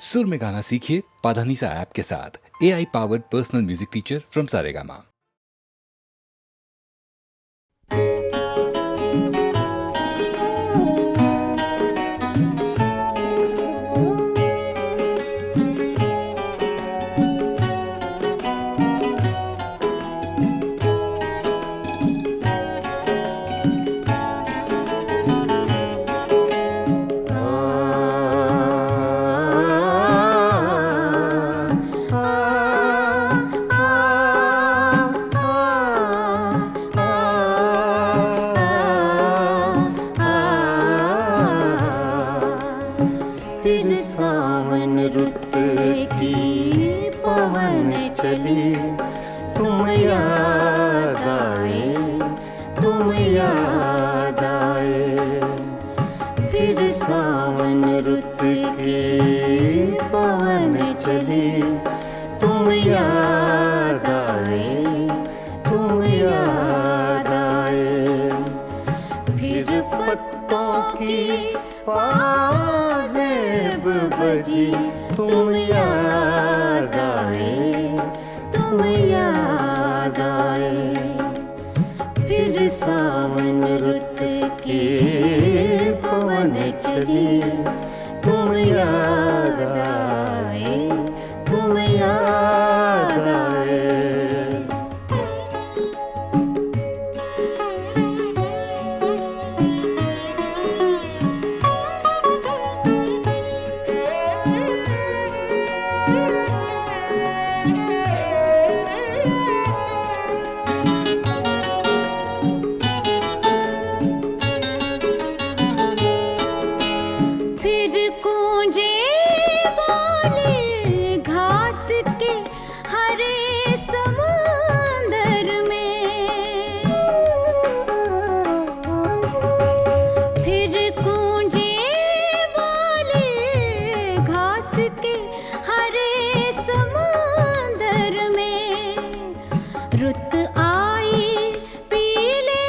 सुर में गाना सीखिए पाधानीसा ऐप के साथ। AI powered personal music teacher from Saregama. फिर सावन रुत की पवन चली, तुम याद आए, तुम याद आए। फिर सावन रुत की पवन चली, तुम याद आए, तुम याद आए। फिर पत्तों की पाजेब बजी, तुम याद आए, तुम याद आए। फिर सावन रुत की पवन चली, तुम याद आए, तुम याद आए। रुत आई पीले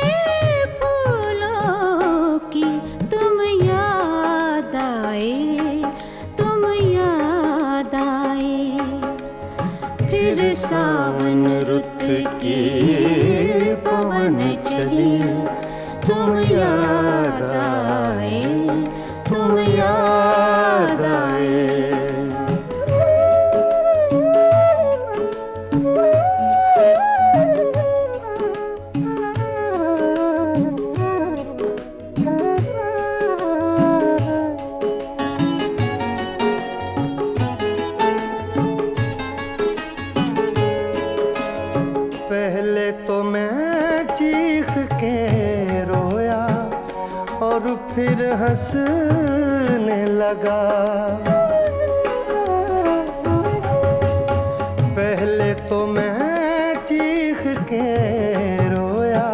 फूलों की, तुम याद आए, तुम याद आए। फिर सावन रुत की पवन चली, तुम याद आए, तुम याद आए। पहले तो मैं चीख के रोया और फिर हंसने लगा। पहले तो मैं चीख के रोया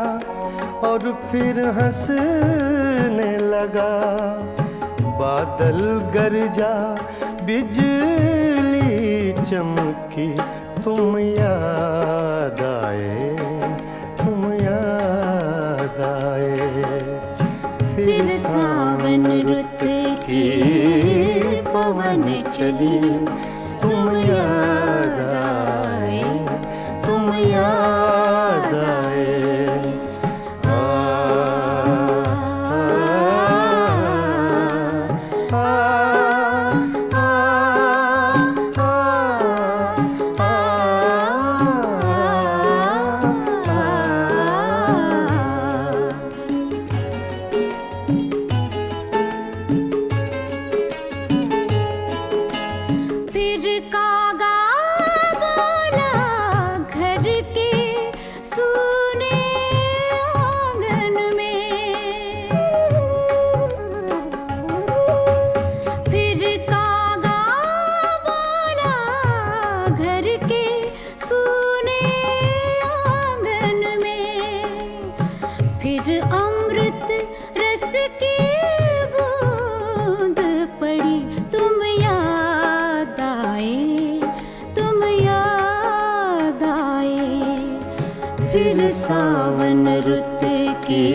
और फिर हंसने लगा। बादल गरजा, बिजली चमकी, तुम याद आए, तुम याद आए। फिर सावन रुत की पवन चली, तुम याद आए, तुम याद आए। फिर कागा बोला घर के सूने आंगन में। फिर कागा बोला घर के सूने आंगन में। फिर अमृत रस की बूंद पड़ी, तुम याद आए, तुम याद आए। फिर सावन रुत की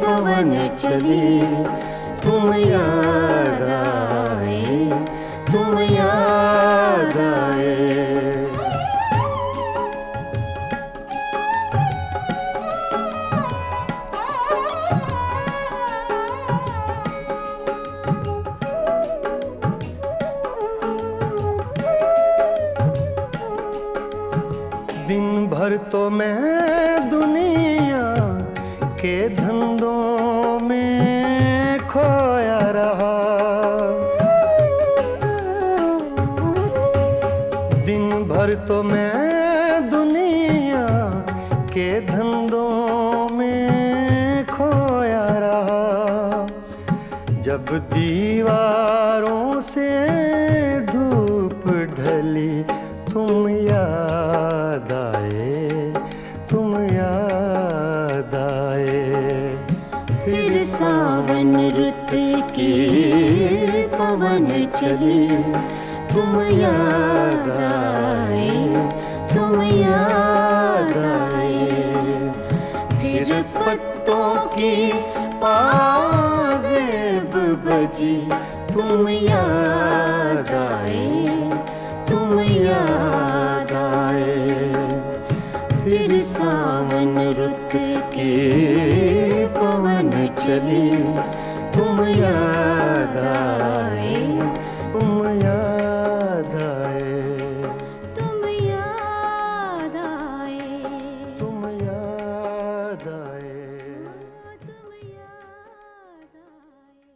पवन चली, तुम याद आए, तुम याद आए। दिन भर तो मैं दुनिया के धंधों में खोया रहा, दिन भर तो मैं दुनिया के धंधों में खोया रहा। जब दीवारों से धूप ढली तुम याद आए, तुम याद आए। फिर सावन रुत की पवन चली तुम याद आए, तुम याद आए। फिर पत्तों की पाजेब बजी तुम याद आए, तुम याद आए। फिर सावन रुत की पवन चली तुम याद आए, तुम याद आए, तुम याद आए, तुम याद आए। तुम याद आए।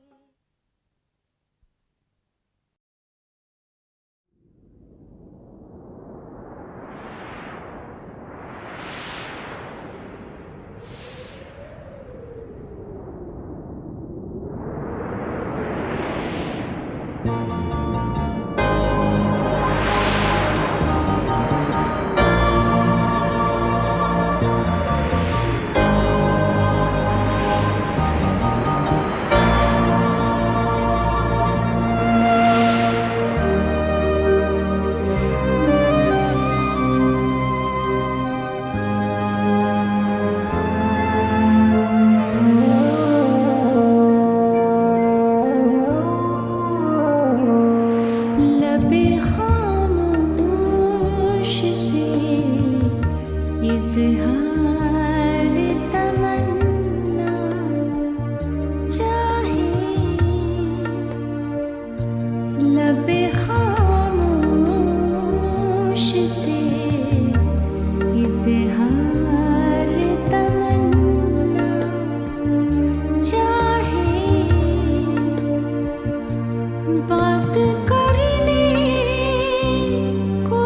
लबे खामोश से इज़हार तमन्ना चाहे, लबे खामोश से इज़हार तमन्ना चाहे। बात करने को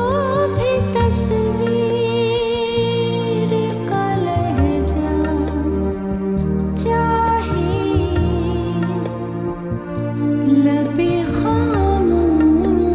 भी तस्वीर का लहजा चाहे। लबे खामोश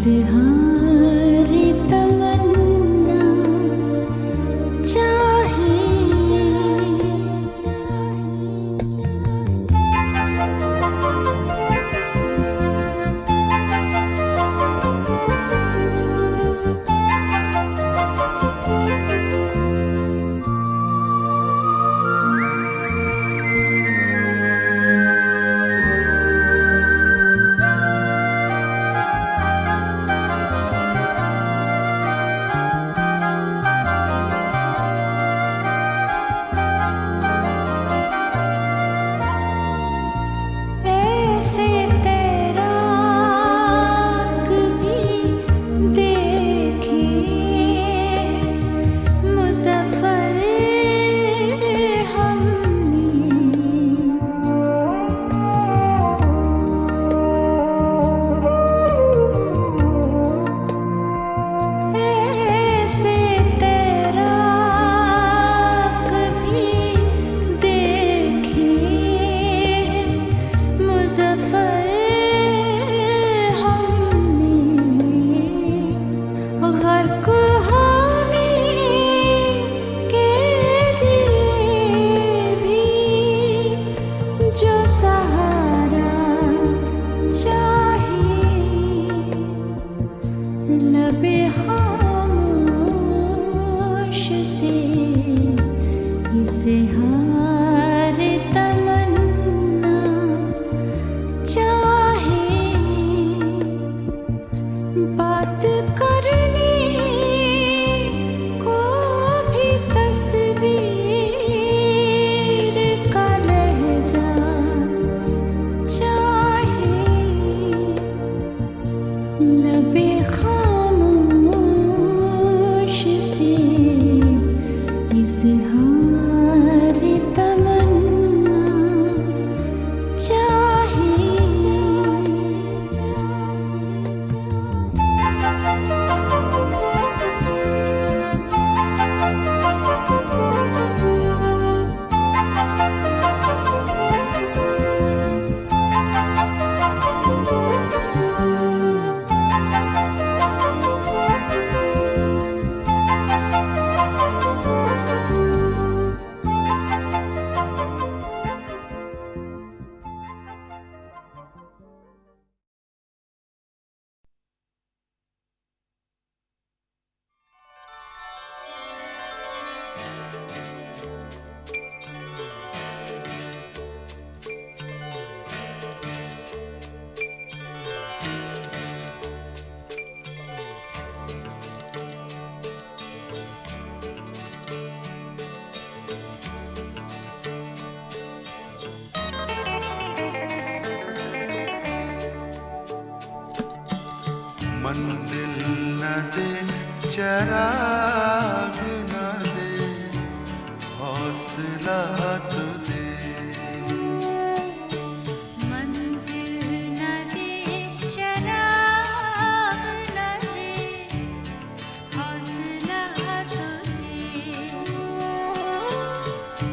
इजहार तमन्ना चाहिए। ऐसे तेरा कभी देखे मुज़फ़्फ़र हमने। ऐसे तेरा कभी देखे मुज़फ़्फ़र हमने। ग़र्क़ होने के लिए भी जो सहारा चाहिए। लबे खामोश से इज़हार तमन्ना चाहिए। बात करने को भी तस्वीर का लहजा चाहिए। लबे खामोश से इज़हार तमन्ना मंजिल न दे, चराग न दे, हौसला तो दे। मंजिल न दे, चराग न दे, हौसला तो दे।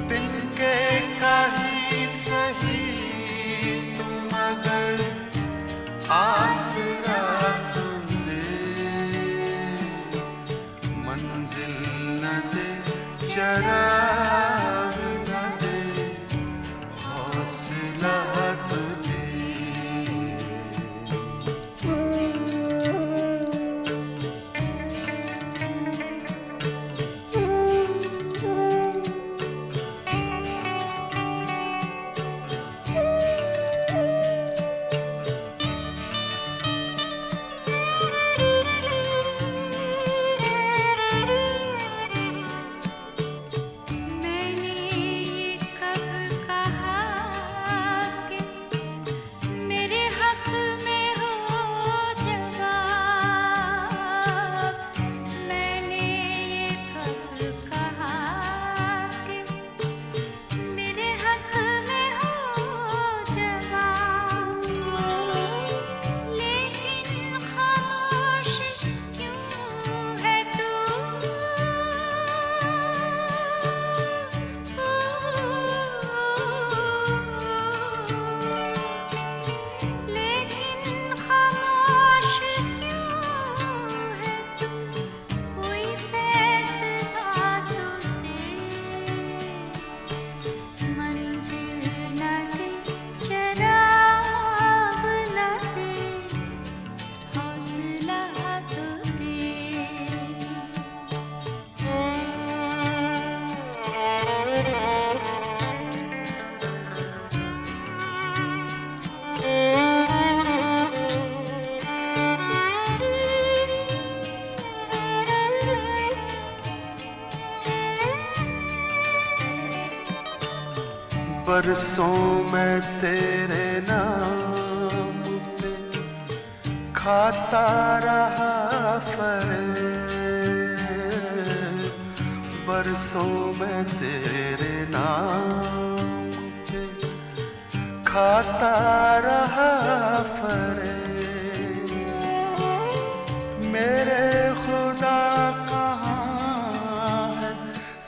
तिनके का ही सही तुम मगर आसरा तो दे। मंजिल न दे, चराग न दे, बरसों में तेरे नाम पे खाता रहा फरेब, बरसों में तेरे नाम पे खाता रहा फरेब। मेरे खुदा कहाँ है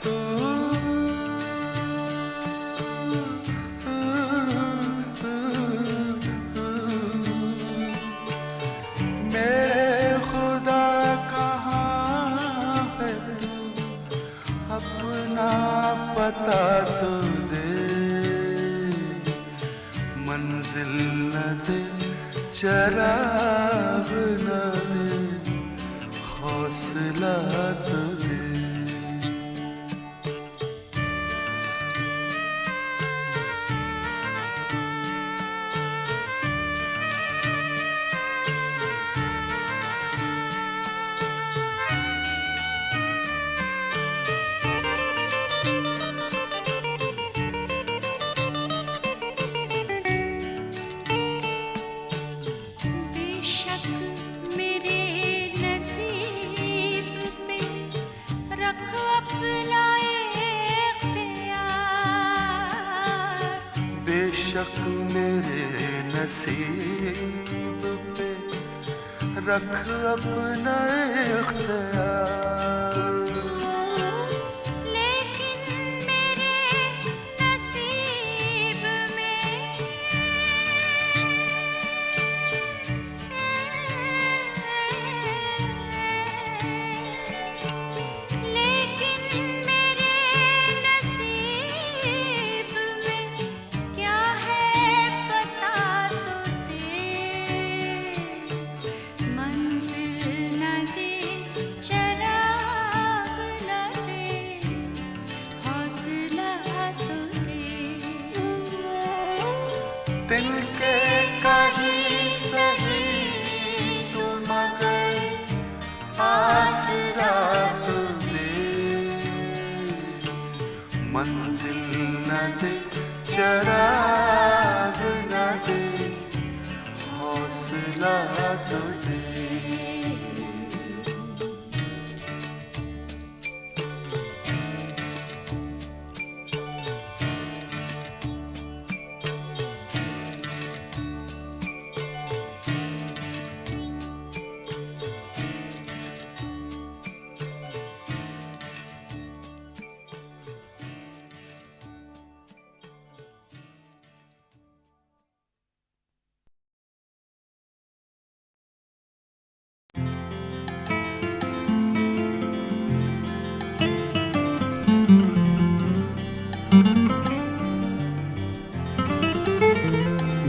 तू, मेरे खुदा कहाँ है तू, अपना पता तो दे, मंजिल न दे चराग न दे, हौसला तो दे। बेशक मेरे नसीब पे रख अपना इख्तियार, बेशक मेरे नसीब पे रख अपना इख्तियार, लेकिन मेरे नसीब में लेकिन मेरे नसीब में क्या है पता तो दे, मंजिल न दे चराग न दे, हौसला तो दे। दिल के कहीं सही तू मगर आसरा तो दे, मंजिल न दे चराग न दे, हौसला तो दे।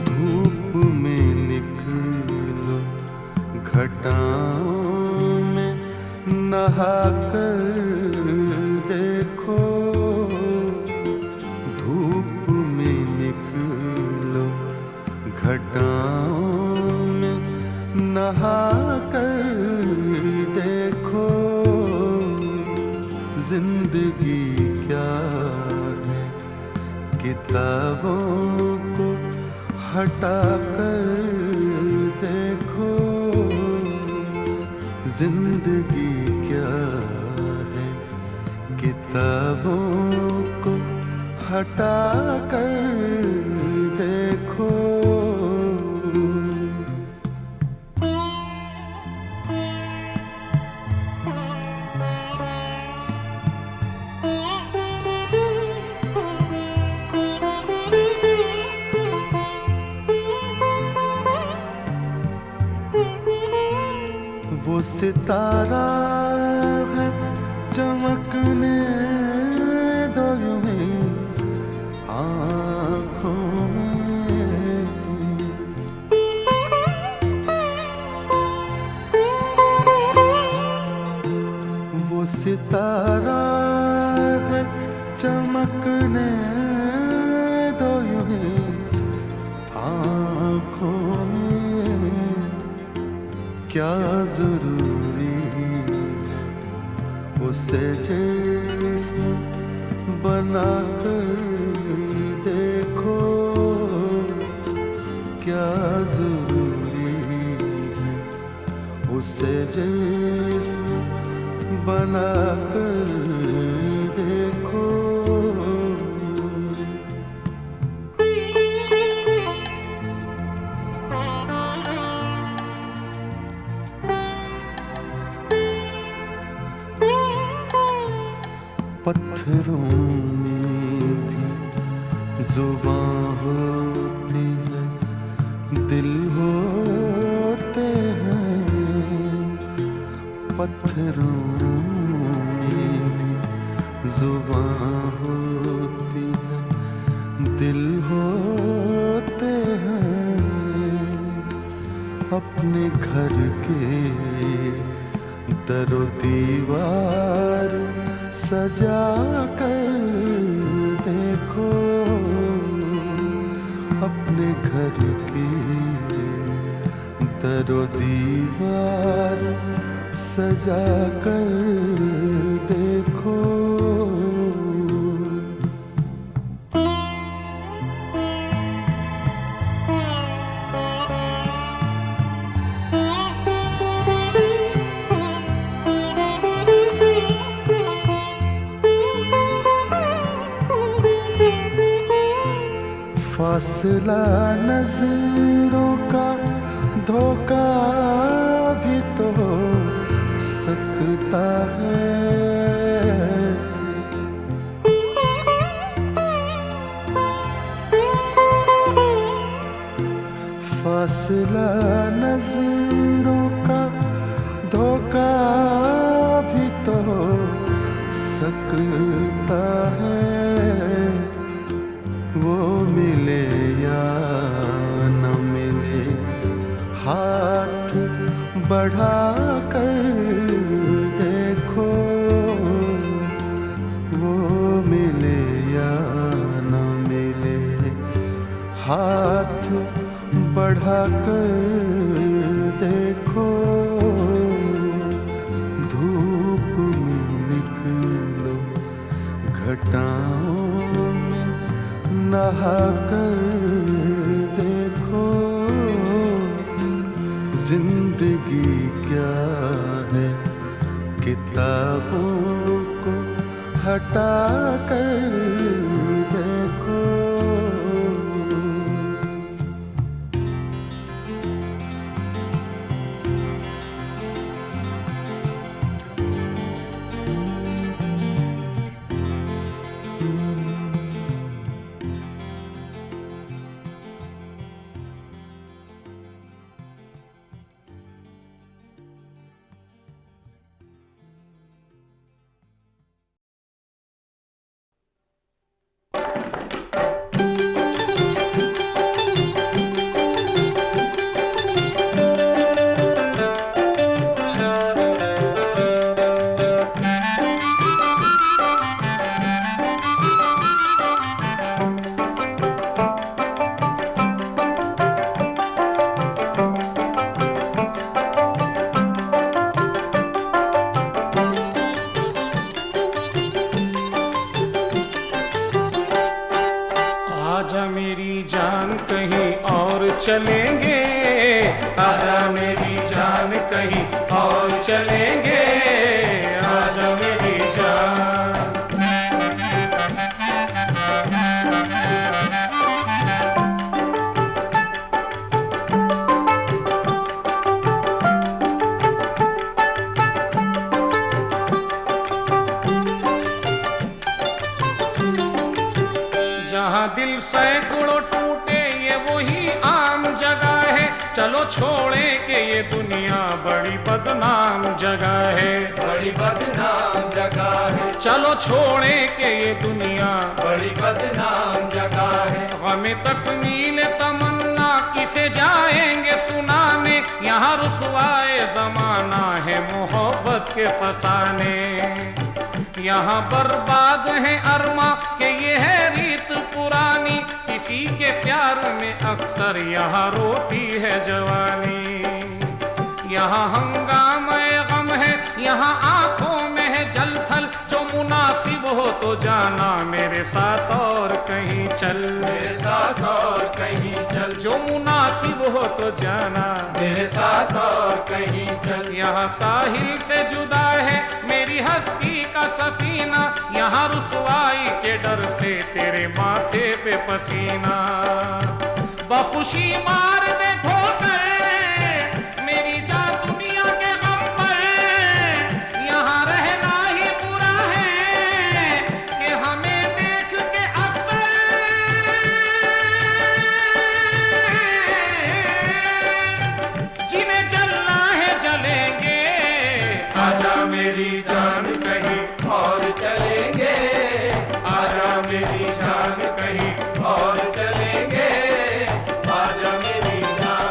धूप में निकलो, घटाओं में नहा कर देखो, धूप में निकलो, घटाओं में नहा कर देखो, जिंदगी क्या है किताबों को हटा कर देखो, जिंदगी क्या है किताबों को हटा कर देखो। वो सितारा है चमकने दो यूं ही आँखों में, वो सितारा है चमकने दो यूं ही आँखों में, क्या जरूरी उसे जिस्म बना कर देखो, क्या जरूरी है उसे जिस्म बना कर देखो। पत्थरों में भी जुबां होती है, दिल होते हैं। पत्थरों में भी जुबां होती है, दिल होते हैं। अपने घर के दरो दीवार सजा कर देखो। अपने घर की दरो दीवार सजा कर देखो। फासला नजरों का धोखा भी तो हो सकता है। फासला नजरों का धोखा भी तो हो सकता है। वो मिले या न मिले, हाथ बढ़ा कर देखो। वो मिले या न मिले, हाथ बढ़ा कर देखो। धूप में निकलो, घटाओं नहा कर देखो। जिंदगी क्या है किताबों को हटा कर देखो। चलेंगे, आजा मेरी जान कहीं और चलेंगे, आजा मेरी जान। जहाँ दिल सैकड़ों टूटे ये वही आम जगह है, चलो छोड़े के ये दुनिया बड़ी बदनाम जगह है, बड़ी बदनाम जगह है। चलो छोड़े के ये दुनिया बड़ी बदनाम जगह है। गमे तकमील तमन्ना किसे जाएंगे सुनाने, यहाँ रुसवाए जमाना है मोहब्बत के फसाने। यहाँ बर्बाद है अरमा के ये है रीत पुरानी, किसी के प्यार में अक्सर यहाँ रोती है जवानी। यहाँ हंगामे गम है, यहाँ आंखों में है जल थल, जो मुनासिब हो तो तो जाना मेरे साथ और कहीं चल, मेरे साथ और कहीं चल, जो मुनासिब हो तो जाना मेरे साथ और कहीं चल। यहाँ साहिल से जुदा है मेरी हस्ती का सफीना, यहाँ रुसवाई के डर से तेरे माथे पे पसीना। बखुशी मार दे ठोकर मेरी जान दुनिया के गम पर, यहाँ रहना ही बुरा है कि हमें देख के अक्सर जिन्हें जलना है जलेंगे। आजा मेरी जान कहीं और चलेंगे, आजा मेरी जान कहीं और चलेंगे, आजा मेरी जान।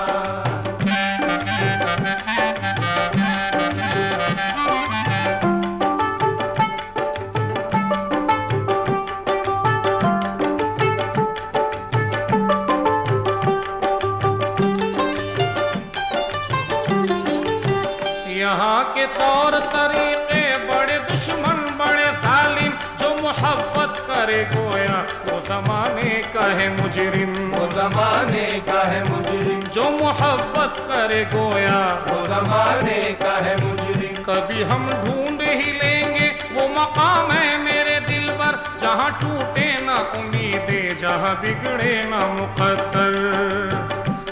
यहाँ के तौर तरीके बड़े दुश्मन बड़े जालिम, जो मोहब्बत करे गोया वो जमाने का है मुजरिम, वो जमाने का है मुजरिम, जो मोहब्बत करे गोया वो जमाने का है मुजरिम। कभी हम ढूंढ ही लेंगे वो मकाम है मेरे दिल पर, जहाँ टूटे ना उम्मीदें, जहाँ बिगड़े ना मुकद्दर।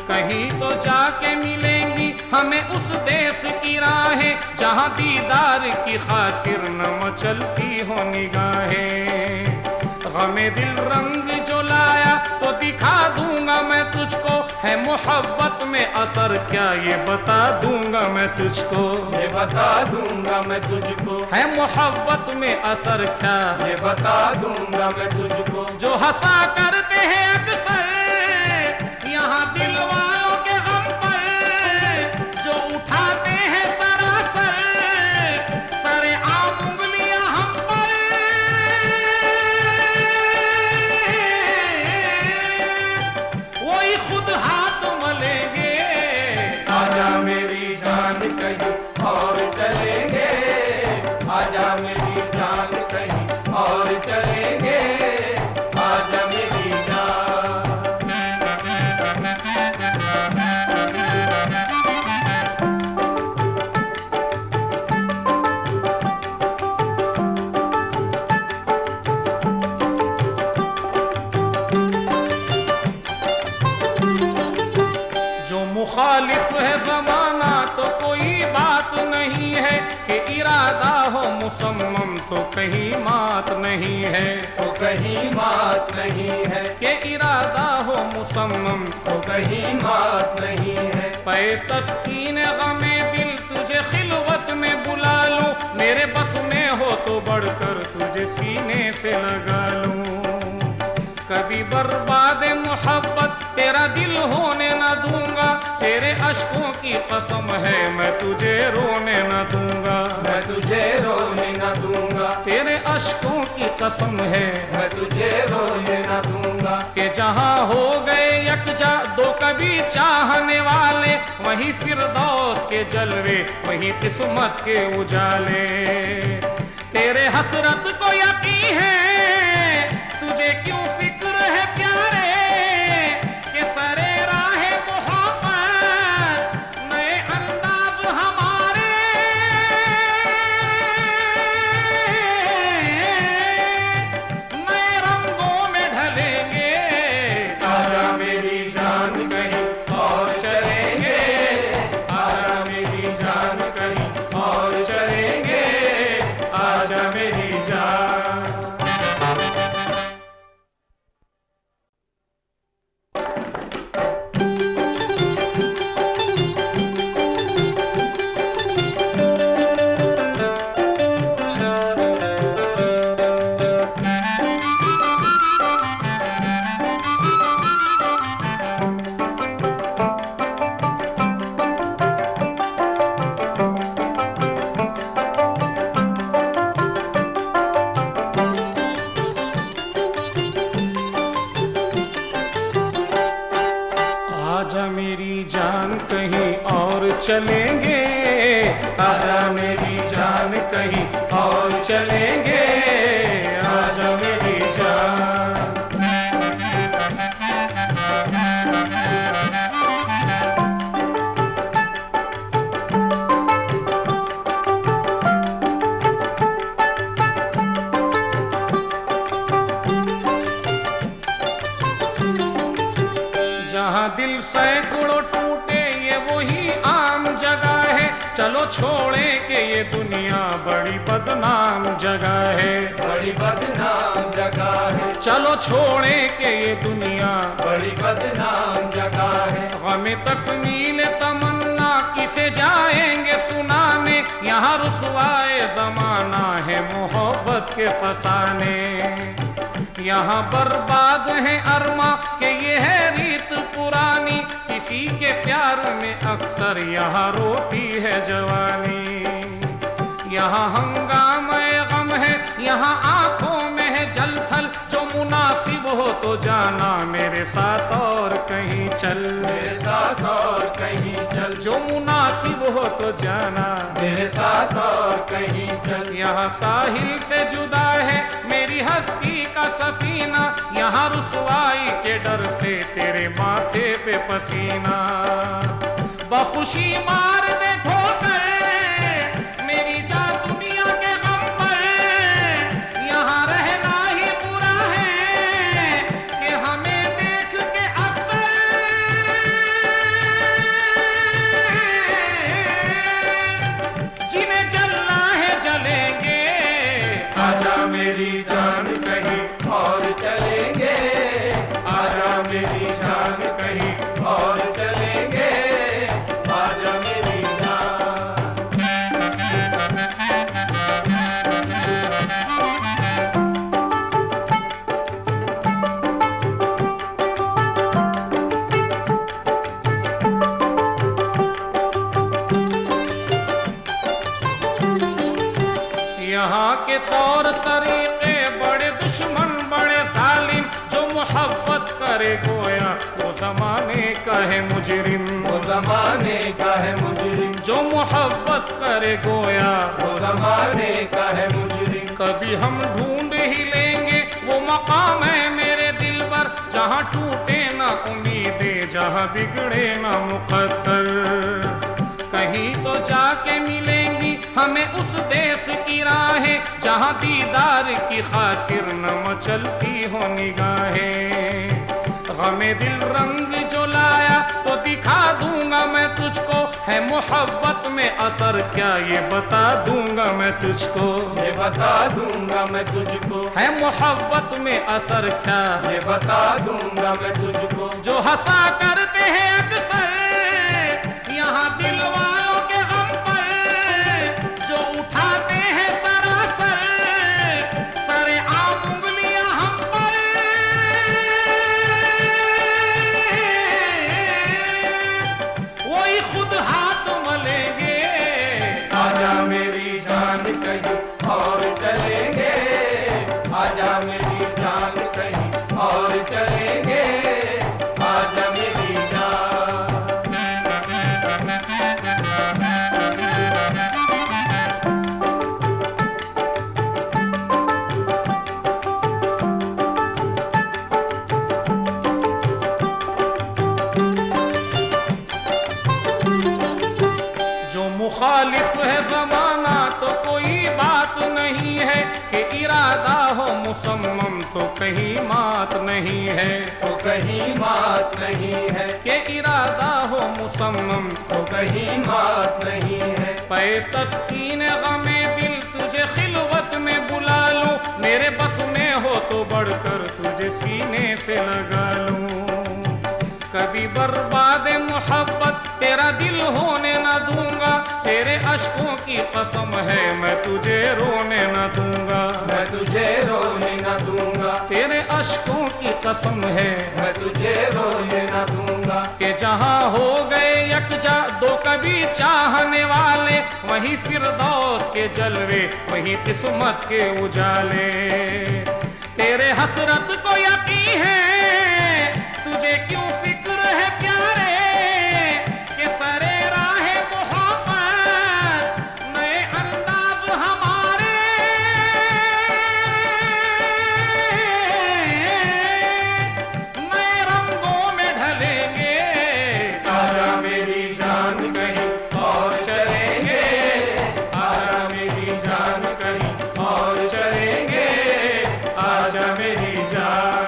कहीं तो जाके मिलेंगी हमें उस देश की राहें, जहाँ दीदार की खातिर न मचलती हो निगाहें। गमे दिल रंग जो लाया तो दिखा दूंगा मैं तुझको, है मोहब्बत में असर क्या ये बता दूंगा मैं तुझको, ये बता दूंगा मैं तुझको, है मोहब्बत में असर क्या ये बता दूंगा मैं तुझको। जो हंसा करते हैं अक्सर यहाँ दिल वालों के गम पर, जो उठाते हैं सरासर सरे आम उंगलियां हम पर, वही खुद हाथ मलेंगे। आजा मेरी जान कहीं और चलेंगे, आजा मेरी जान कहीं और चलेंगे, आजा मेरी जान। जो मुखालिफ है जमाना तो कोई बात नहीं है, कि इरादा हो मुसम्मम तो कहीं मात नहीं है, तो कहीं मात नहीं है, कि इरादा हो मुसम्मम तो कहीं मात नहीं है। पे तस्कीन गमे दिल तुझे खिलवत में बुला लूं, मेरे बस में हो तो बढ़कर तुझे सीने से लगा लूं। कभी बर्बाद मोहब्बत तेरा दिल होने न दूंगा, तेरे अश्कों की कसम है मैं तुझे रोने न दूंगा, मैं तुझे रोने न दूंगा, तेरे अश्कों की कसम है मैं तुझे रोने न दूंगा। कि जहाँ हो गए यकजा दो कभी चाहने वाले, वहीं फिरदौस के जलवे वहीं किस्मत के उजाले। तेरे हसरत को यकीन है तुझे क्यों फिक्र है प्यारे, कि सरे राहे मोहब्बत नए अंदाज हमारे, नए रंगों में ढलेंगे। आजा मेरी जान कहीं और चलेंगे, आजा मेरी जान कहीं और चलेंगे, आजा मेरी जान। चलेंगे, आजा मेरी जान कहीं और चलेंगे, आजा चलो छोड़े कि ये दुनिया बड़ी बदनाम जगह है, बड़ी बदनाम जगह है, चलो छोड़े कि ये दुनिया बड़ी बदनाम जगह है। गमे तकमील तमन्ना किसे जाएंगे सुनाने, यहाँ रुसवाए जमाना है मोहब्बत के फसाने। यहाँ बर्बाद है अरमा के ये है रीत पुरानी, किसी के प्यार में अक्सर यहाँ रोती है जवानी। यहाँ हंगामा गम है, यहाँ आंखों में है जलथल, जो मुनासिब हो तो जाना मेरे साथ और कहीं चल, मेरे साथ और कहीं चल, जो मुनासिब हो तो जाना मेरे साथ और कहीं चल। यहाँ साहिल से जुदा है मेरी हस्ती का सफीना, यहाँ रुसवाई के डर से तेरे माथे पे पसीना। बखुशी मार दे ठोकर मेरी जान दुनिया के गम पर, यहाँ रहना ही बुरा है कि हमें देख के अक्सर जिन्हें जलना है जलेंगे। आजा मेरी जान कहीं और चलेंगे, आजा मेरी जान कहीं और चलेंगे, आजा मेरी जान। यहाँ के तौर तरीके बड़े दुश्मन बड़े सालिम, जो मोहब्बत करे गोया वो जमाने का है मुजरिम, वो जमाने का है मुजरिम, जो मोहब्बत करे गोया वो जमाने का है मुजरिम। कभी हम ढूंढ ही लेंगे वो मकाम है मेरे दिल पर, जहाँ टूटे ना उम्मीदें, जहाँ बिगड़े ना मुकद्दर। कहीं तो जाके मिलेंगी हमें उस देश की राहें, जहाँ दीदार की खातिर न मचलती हो निगाहें। गमे दिल रंग जो लाया तो दिखा दूंगा मैं तुझको, है मोहब्बत में असर क्या ये बता दूंगा मैं तुझको, ये बता दूंगा मैं तुझको, है मोहब्बत में असर क्या ये बता दूंगा मैं तुझको। जो हंसा करते हैं अक्सर यहाँ दिल वालों के गम पर, जो उठाते हैं सरासर सरे आम उंगलियां हम पर, वही खुद हाथ मलेंगे। आजा मेरी जान कहीं और चलेंगे, आजा मेरी जान कहीं और चलेंगे, आजा मेरी जान। जो मुखालिफ है जमाना तो कोई बात नहीं है, कि इरादा हो मुसम्मम तो कहीं मात नहीं है, तो कहीं मात नहीं है, कि इरादा हो मुसम्मम तो कहीं मात नहीं है। पे तस्कीन गमे दिल तुझे खिलवत में बुला लूं, मेरे बस में हो तो बढ़कर तुझे सीने से लगा लूं। कभी बर्बाद मोहब्बत तेरा दिल होने न दूंगा, तेरे अश्कों की कसम है मैं तुझे रोने न दूंगा, मैं तुझे रोने न दूंगा, तेरे अश्कों की कसम है मैं तुझे रोने न दूंगा। कि जहाँ हो गए यकजा दो कभी चाहने वाले, वही फिरदौस के जलवे वही किस्मत के उजाले। तेरे हसरत को यकीन है तुझे क्यों फिक्र है प्यारे, कि सरे राहे मोहब्बत नए अंदाज हमारे, नए रंगों में ढलेंगे। आजा मेरी जान कहीं और चलेंगे, आजा मेरी जान कहीं और चलेंगे, आजा मेरी जान।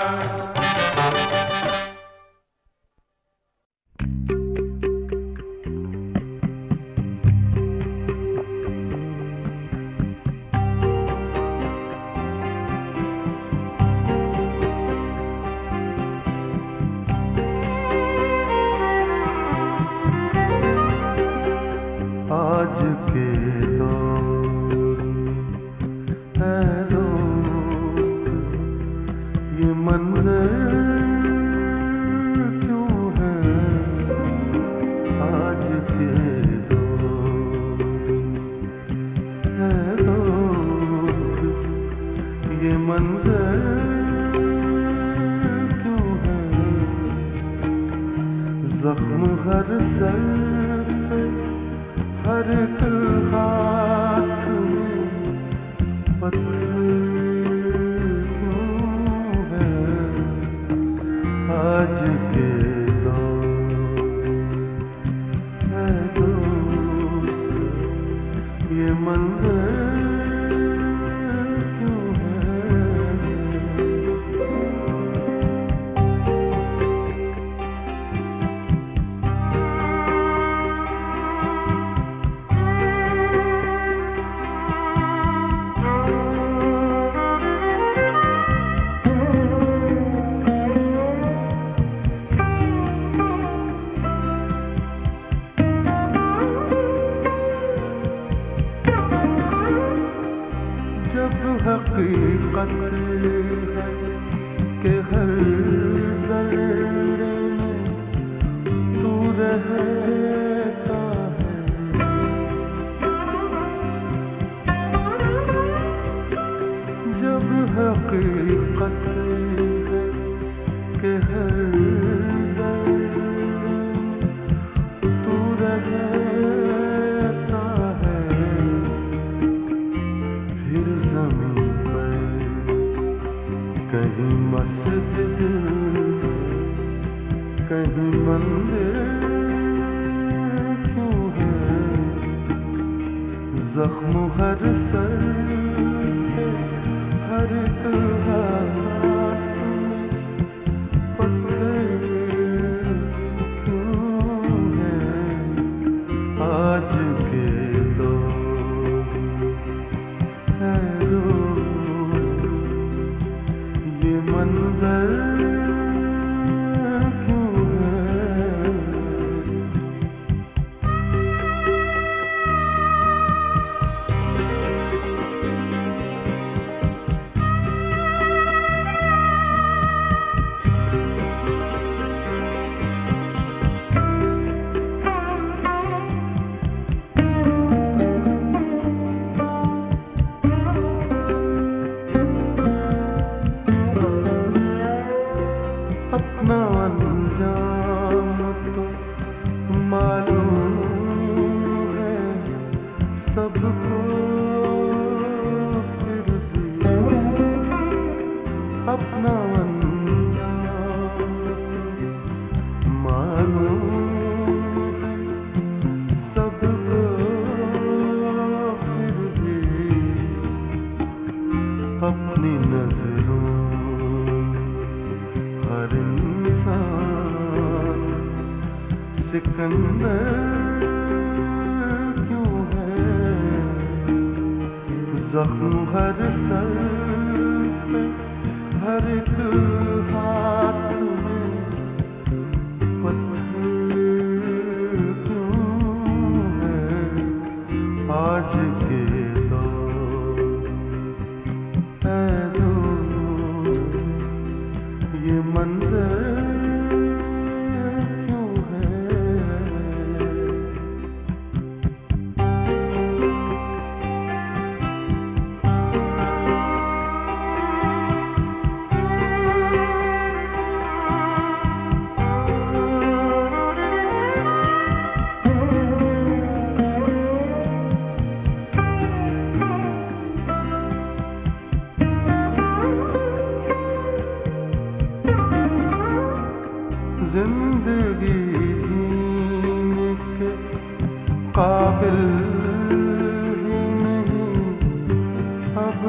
आज के दौर है दोस्त, ये मंजर क्यों है आज के दौर है दोस्त, ये मंजर क्यों है, जख्म हर सर पे, हर एक हाथ में पत्थर क्यों है आज के दौर है दोस्त, ये मंजर क्यों है। जब हकीकत है कि हर जर्रे में तू रहता है, जब हकीकत है कि हर जर्रे में तू रहता है, फिर ज़मीं पर कहीं मस्जिद, कहीं मंदिर क्यों है, जख्म हर सर पे, हर एक हाथ में पत्थर क्यों है आज के दौर है दोस्त, ये मंजर क्यों है। अपना अंजाम तो मालूम है सबको, फिर भी अपना अंजाम तो मालूम है सबको, फिर भी अपनी नजरों हर इंसान सिकंदर क्यों है, जख्म हर सर पे, हर एक हाथ में पत्थर क्यों है आज के दौर है दोस्त, ये मंजर क्यों है। जिंदगी जीने के काबिल ही नहीं अब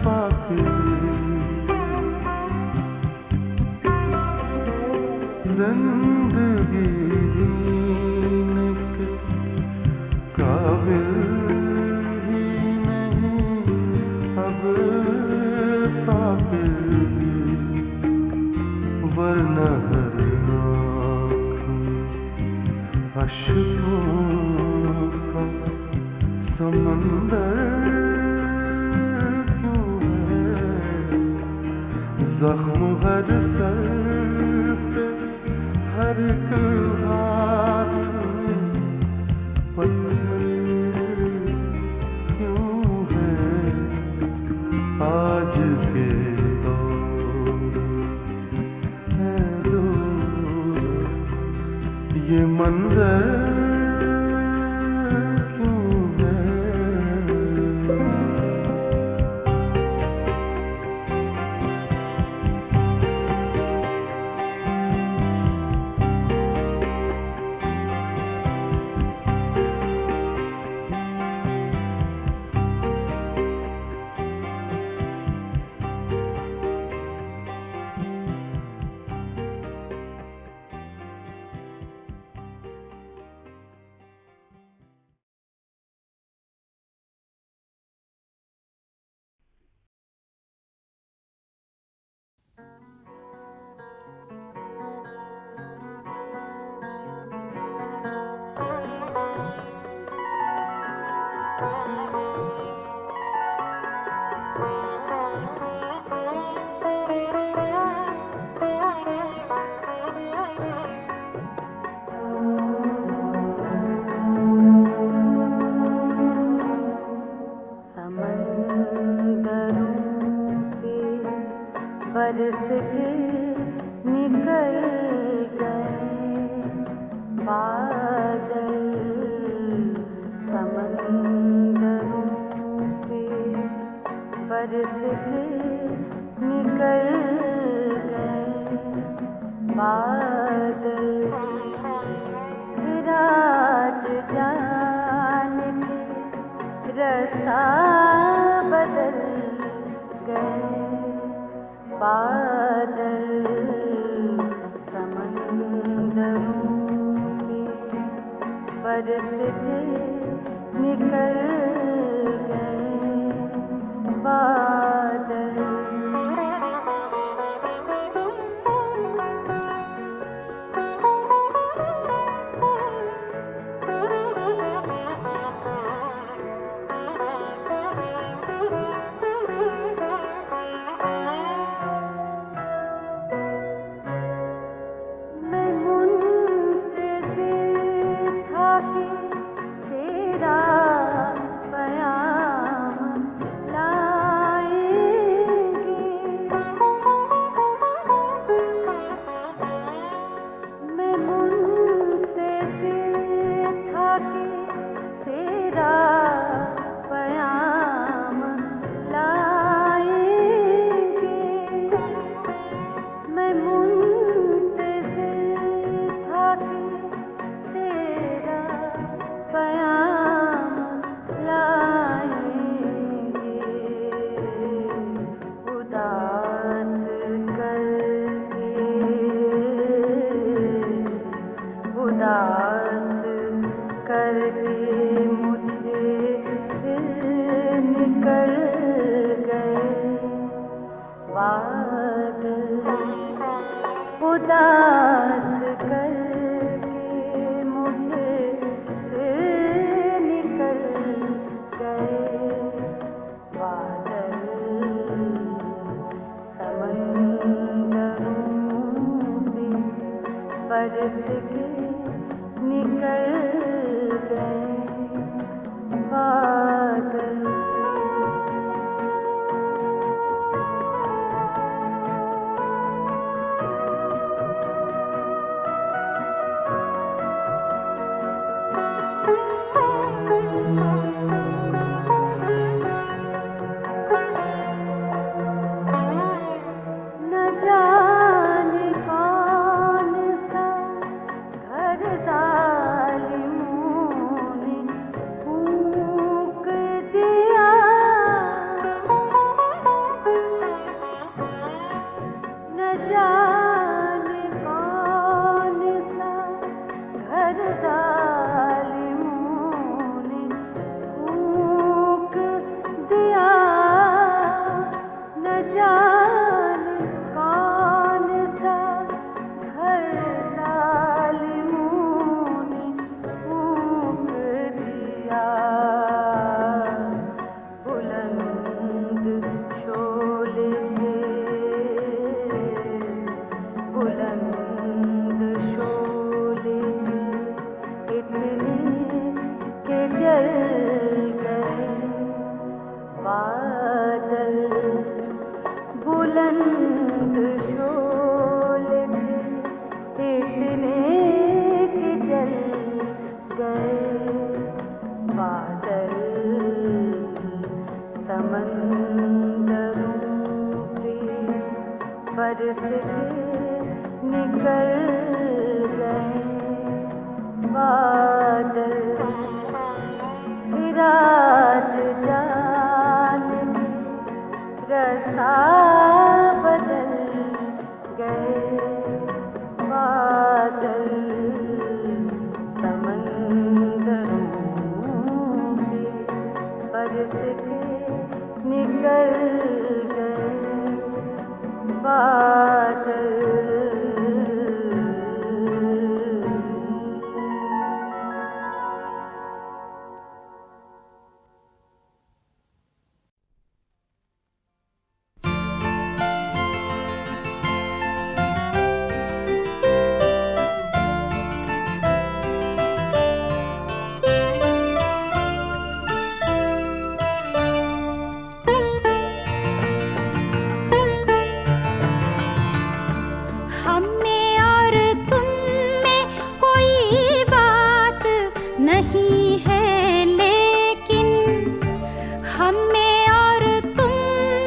फाकिर, जिंदगी जीने के काबिल ही नहीं अब फाकिर, वरना हर आँख में अश्कों का समंदर क्यों है, जख्म हर सर पे, हर एक हाथ में पत्थर क्यों है, आज के दौर है दूर, ये मंजर क्यों है। बरस के निकल गए बादल, समंदरों पे बरस के निकल गए बादल, फिर आज जाने के रास्ता बदल गए बादल, समंदरों के बरस के निकल गए बादल। उदास करके मुझे फिर निकल गए बादल, समंदरों पे बरस के निकल गए बादल। के निकल गए बादल, फिर आज जाने रास्ता बदल गए बादल, समंदरों के बरस के निकल गए बादल। हम में और तुम में कोई बात नहीं है, लेकिन हम में और तुम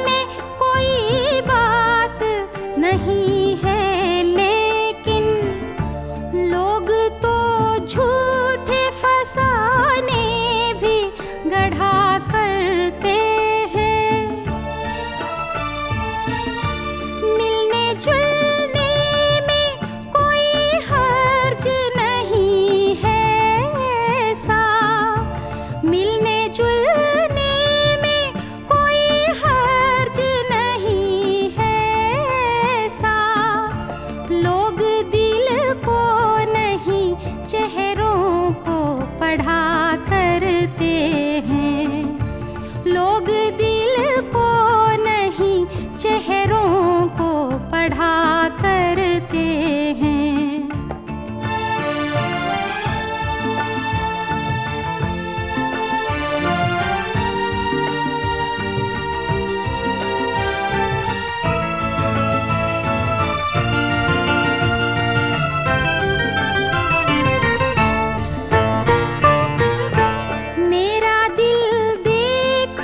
में कोई बात नहीं है, लेकिन लोग तो झूठे फसाने भी गढ़ा करते हैं। मिलने जुलने में कोई हर्ज नहीं है ऐसा, मिलने जुलने में कोई हर्ज नहीं है ऐसा। लोग दिल को नहीं चेहरों को पढ़ा करते हैं, लोग दिल को नहीं चेहरों को पढ़ा करते हैं। मेरा दिल देख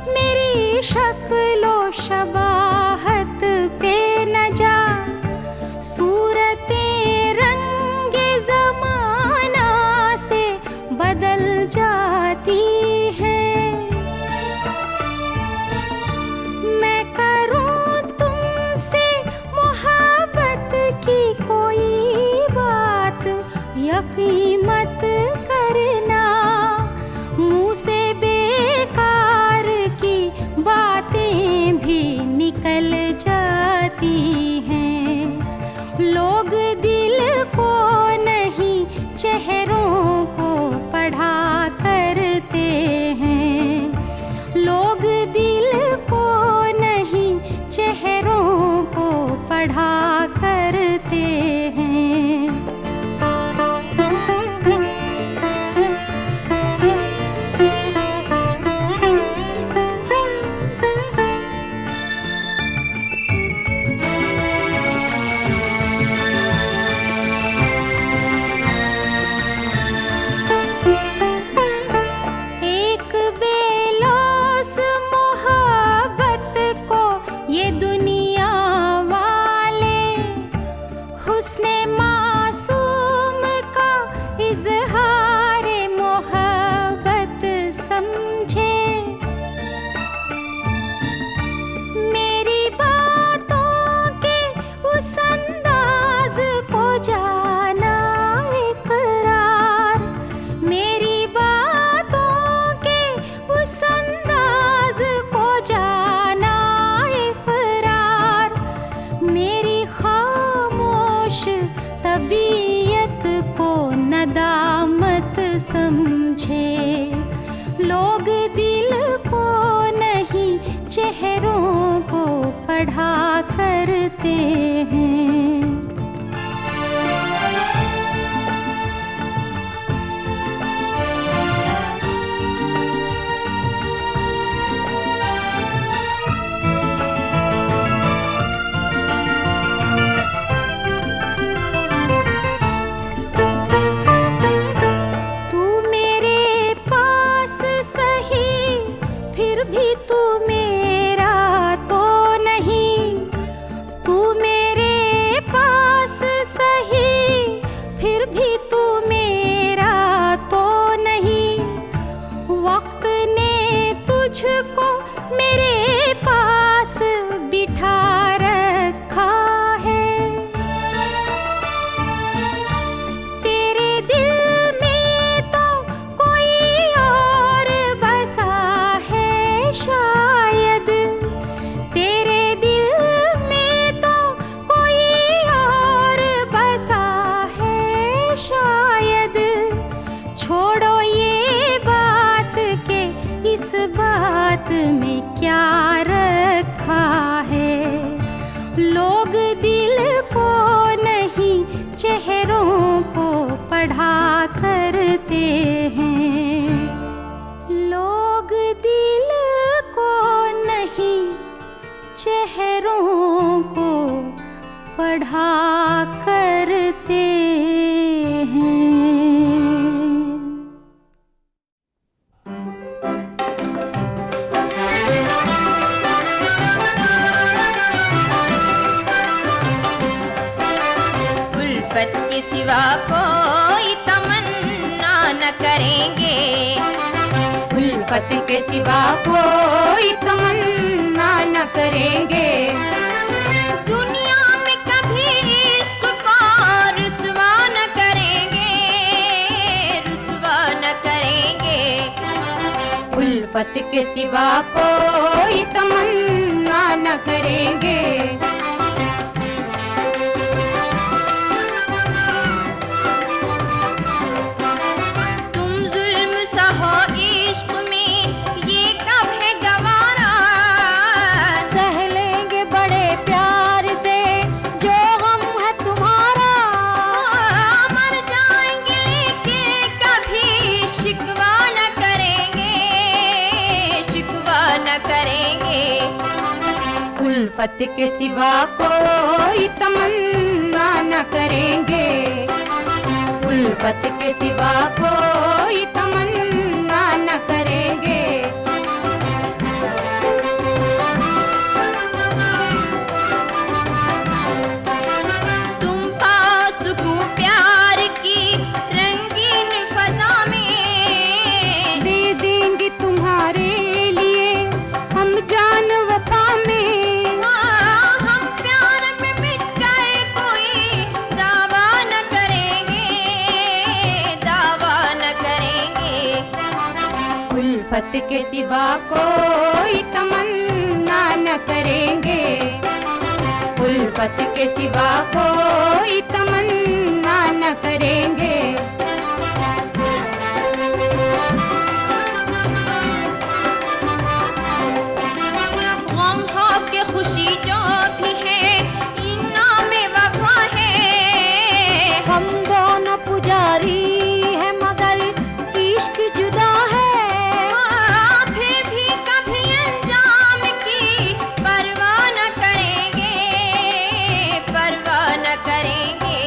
मेरी शक्लो शबाहत पे न जा, सूरतें रंगे ज़माना से बदल जाती हैं। मैं करूं तुमसे मोहब्बत की कोई बात, यकीन मत करना मुँह से बेकार की बातें भी निकल जाती हैं। लोग दिल को नहीं चेहरों को पढ़ा करते हैं, लोग दिल को नहीं चेहरों को पढ़ा करते हैं। एक बेलौस मोहब्बत को ये दुनिया वाले हुस्ने मासूम का इजहार मोहब्बत समझे। मेरी बातों के उस अंदाज को जाना इकरार, मेरी बातों के उस अंदाज को जाना इकरार। मेरी खामोश तबीयत को नदामत समझे। लोग दिल को नहीं चेहरों को पढ़ा करते हैं। तू मेरे पास सही फिर भी तू मेरा तो नहीं, तू मेरे में क्या रखा है। लोग दिल को नहीं चेहरों को पढ़ा करते हैं। लोग दिल को नहीं चेहरों को पढ़ा करते हैं। उल्फत के सिवा कोई तमन्ना न करेंगे। उल्फत के सिवा कोई तमन्ना न करेंगे। दुनिया में कभी इश्क को रुसवा न करेंगे, रुसवा न करेंगे। उल्फत के सिवा कोई तमन्ना न करेंगे। तुम जुल्म सहो इश्क में ये कब है गवारा। सह लेंगे बड़े प्यार से जो गम है तुम्हारा। मर जाएंगे लेके कभी शिकवा न करेंगे, शिकवा न करेंगे। उल्फत के सिवा कोई तमन्ना न करेंगे। उल्फत के सिवा कोई तमन्ना न करेंगे। तुम पास को प्यार की रंगीन फजा में दे देंगे तुम्हारे लिए हम जान वफा में। हम प्यार में मिटकर कोई दावा न करेंगे, दावा न करेंगे। उल्फत के सिवा कोई तमन्ना न करेंगे। उल्फत के सिवा कोई तमन्ना न करेंगे। गम हो के खुशी जो भी है इनाम वफा है। हम दोनों पुजारी हैं मगर इश्क जुदा है। फिर भी कभी अंजाम की परवाह न करेंगे, परवाह न करेंगे।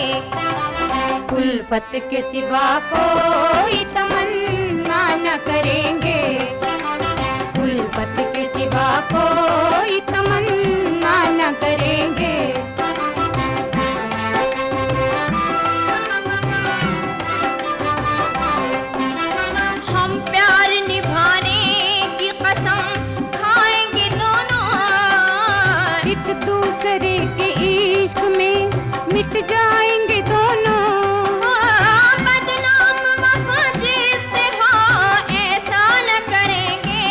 उल्फत के सिवा कोई तमन्ना न करेंगे। उल्फत के सिवा कोई तमन्ना न करेंगे। हम प्यार निभाने की कसम खाएंगे दोनों। एक दूसरे के इश्क में मिट जाएंगे दोनों। बदनाम वफा जिससे हो ऐसा न करेंगे,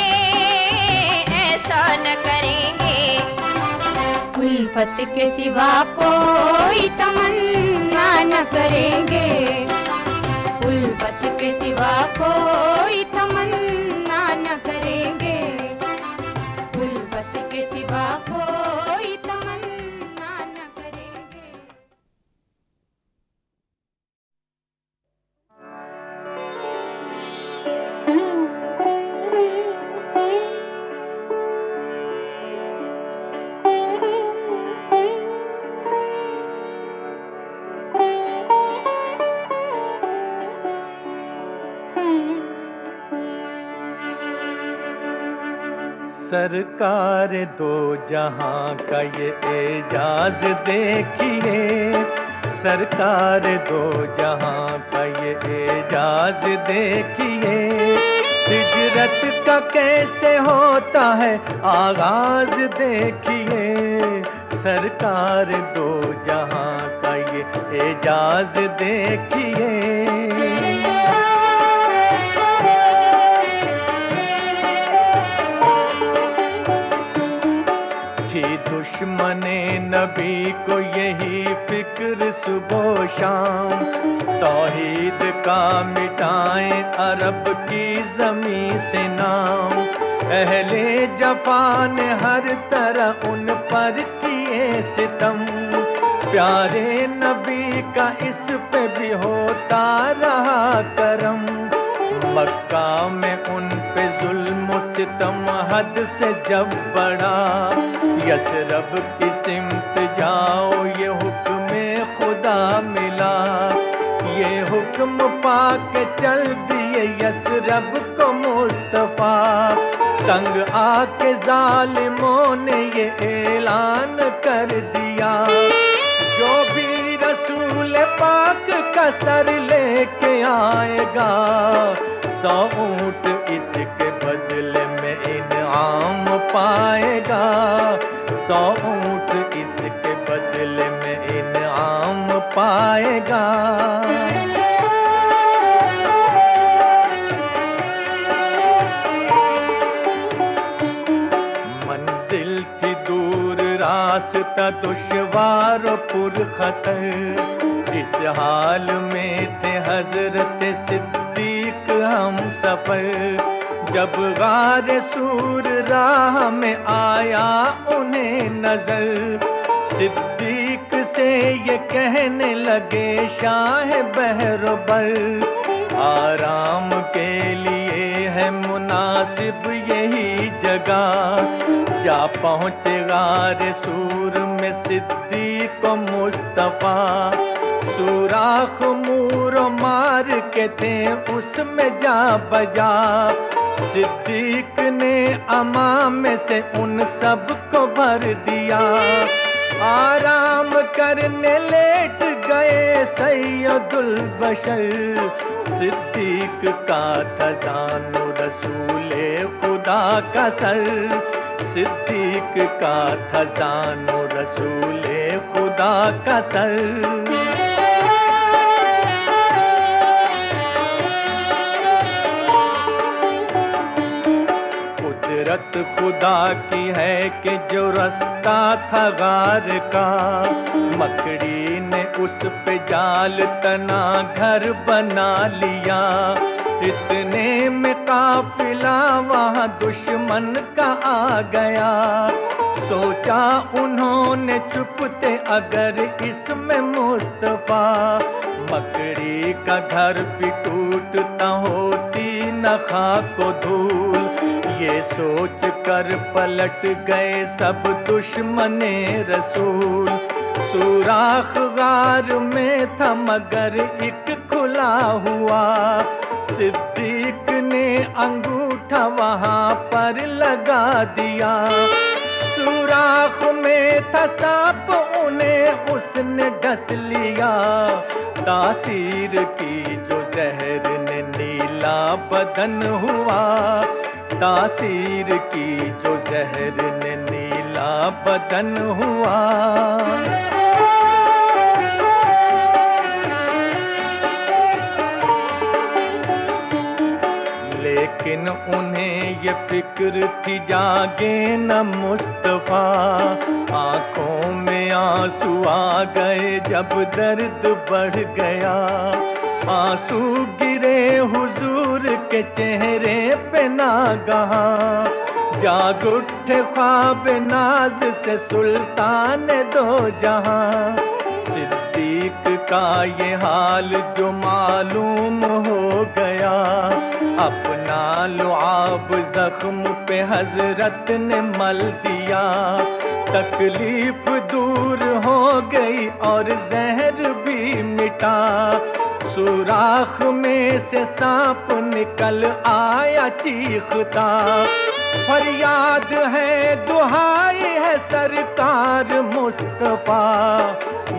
ऐसा न करेंगे। उल्फत के सिवा कोई तमन्ना न करेंगे। उल्फत के सिवा कोई तमन्ना न करेंगे। उल्फत के सिवा कोई तमन्ना न करेंगे। सरकार दो जहां का ये एजाज देखिए। सरकार दो जहां का ये एजाज देखिए। हिजरत का कैसे होता है आगाज देखिए। सरकार दो जहां का ये एजाज देखिए। दुश्मने नबी को यही फिक्र सुबह शाम। तौहीद का मिटाएं अरब की जमीन से नाम। अहले जफा ने हर तरह उन पर किए सितम, प्यारे नबी का इस पे भी होता रहा करम। मक्का में उन पे जुल्म सितम हद से जब बढ़ा, यसरब की सिमत जाओ ये हुक्म खुदा मिला। ये हुक्म पाके चल दिए यसरब को मुस्तफा, तंग आके जालिमों ने ये ऐलान कर दिया, जो भी रसूल पाक का सर लेके आएगा, 100 ऊंट इसके बदले में इनाम पाएगा। 100 ऊंट इसके बदले में इनाम पाएगा। मंजिल थी दूर, रास्ता दुश्वार पुरखतर, इस हाल में थे हजरत सिद्दीक हम सफर। जब गारे सूर राह में आया उन्हें नजर, सिद्दीक से ये कहने लगे शाह बहरबर, आराम के लिए है मुनासिब यही जगह। जा पहुँचे गारे सूर में सिद्दीक मुस्तफा, सुराख मूर मार के थे उसमें जा बजा। सिद्दीक ने अमा में से उन सब को भर दिया, आराम करने लेट गए सैयदुल बशर। सिद्दीक का था जानो रसूले खुदा का सर, सिद्दीक का था जानो रसूले खुदा का सर। कुदरत खुदा की है कि जो रास्ता था गार का, मकड़ी ने उस पे जाल तना घर बना लिया। इतने में काफिला वहाँ दुश्मन का आ गया, सोचा उन्होंने चुपते अगर इसमें मुस्तफा, मकड़ी का घर भी टूटता होती न खाको धूल। ये सोच कर पलट गए सब दुश्मने रसूल। सुराख गार में था मगर एक खुला हुआ, सिद्दीक ने अंगूठा वहाँ पर लगा दिया। सुराख में था सांप उन्हें उसने डस लिया, तासीर की जो जहर ने नीला बदन हुआ, तासीर की जो जहर ने नीला बदन हुआ। लेकिन उन्हें ये फिक्र थी जागे न मुस्तफा, आंखों में आंसू आ गए जब दर्द बढ़ गया। आंसू गिरे हुजूर के चेहरे पे नागहा, जाग उठे ख्वाब नाज से सुल्तान दो जहां। सिद्दीक का ये हाल जो मालूम हो गया, अपना लुआब जख्म पे हजरत ने मल दिया। तकलीफ दूर हो गई और जहर भी मिटा, सुराख में से सांप निकल आया चीखता। फरियाद है दुहाई है सरकार मुस्तफा,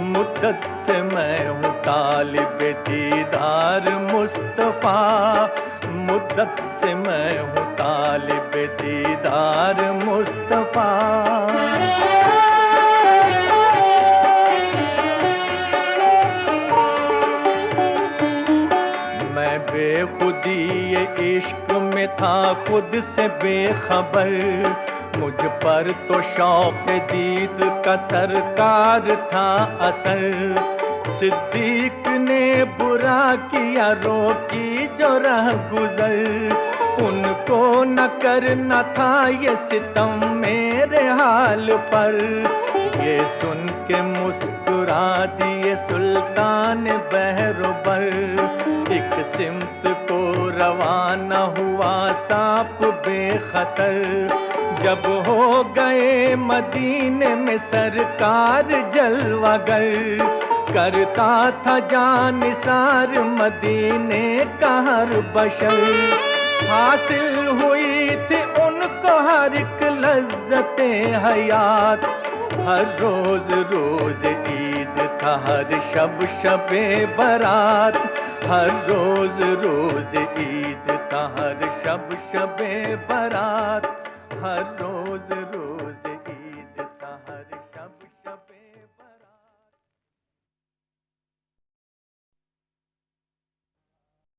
मुद्दत से मैं हूँ तालिब दीदार मुस्तफा, मुद्दत से मैं हूँ तालिब दीदार मुस्तफा। मैं बेखुदी ये इश्क में था खुद से बेखबर, मुझ पर तो शौक दीद का सरकार था असर। सिद्दीक ने बुरा किया रोकी जो राह गुजर, उनको न करना था ये सितम मेरे हाल पर। ये सुन के मुस्कुरा दिए सुल्तान बहरोबर। एक सिमत को रवाना हुआ सांप बेखतर। जब हो गए मदीने में सरकार जलवागर, करता था जानिसार मदीने का हर बशर। हासिल हुई थी उनको हर एक लज्जते हयात। हर रोज रोज ईद था, हर शब शबे बरात। हर रोज रोज ईद था, हर शब शबे बरात। हर रोज रोज